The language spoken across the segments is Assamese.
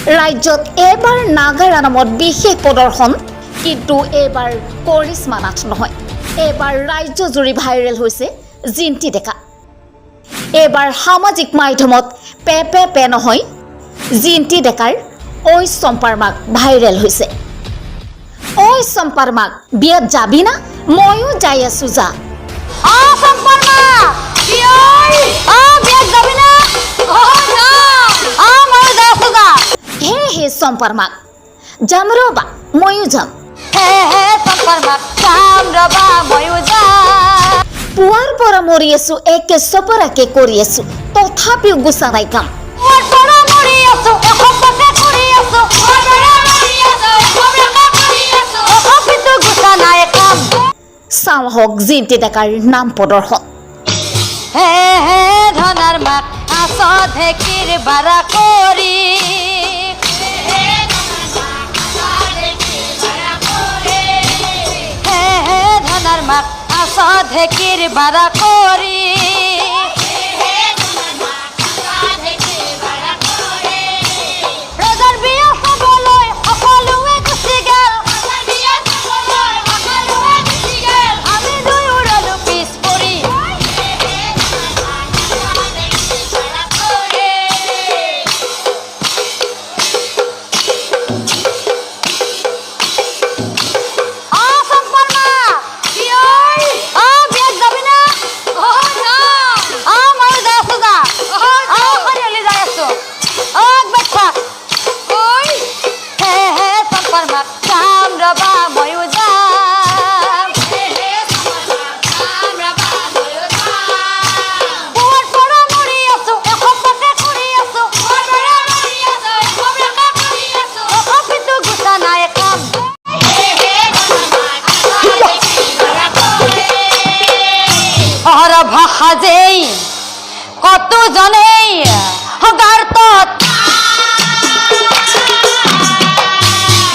ৰাজ্যত এবাৰ নাগাৰা নামত বিশেষ প্ৰদৰ্শন কিন্তু এবাৰ কৰিশ্মা নাথ নহয় এবাৰ ৰাজ্যজুৰি ভাইৰেল হৈছে জিন্তি ডেকা এবাৰ সামাজিক মাধ্যমত পে নহয় জিন্তি ডেকাৰ ঐ চম্পাৰ মাক ভাইৰেল হৈছে ঐ চম্পাৰ মাক বিয়াত যাবি না ময়ো যাই আছো যা চম্পাৰ মা বিয়াত যাবি না ময়ো যাই আছো যা হে চম্পাৰ মাক যাম ৰবা ময়ো যাম চম্পাৰ মাক যাম ৰবা ময়ো যাম পুৱাৰ পৰা মৰি আছো একে চপৰাকে কৰি আছো তথাপিও গুচা নাই কাম চাওঁ হওক জিন্তি ডেকাৰ নাম প্ৰদৰ্শন হে ধনাৰ মাক আছ ঢেকিৰ বাৰা কৰি ধনাৰ মাক আছ ঢেকিৰ বাৰা কৰি ভাষা যেই কত জনেই গার্তত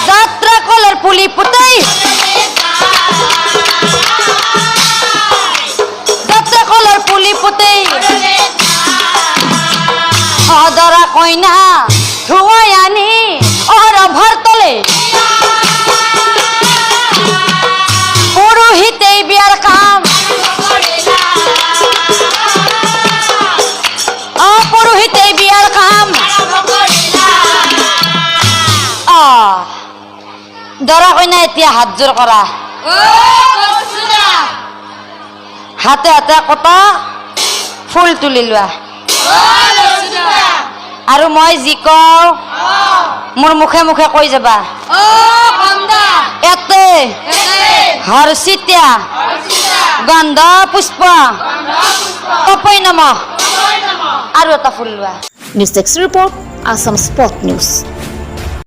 যাত্রা কলের পুলি পুতেই যাত্রা কলের পুলি পুতেই অদরা কইনা ধুয়াই আনি ওরা ভরতলে পুরোহিতেই বিয়ার কাম পুরোহিতে বিয়ার কাম দৰা কইনা এতিয়া হাত জোৰ কৰা হাতে হাতে কটা ফুল তুলি লোৱা আৰু মই যি কওঁ মোৰ মুখে মুখে কৈ যাবা এতে হৰচিতা গন্ধ পুষ্প তপৈ নমঃ আৰু এটা ফুল লোৱা news desk report Assam spot news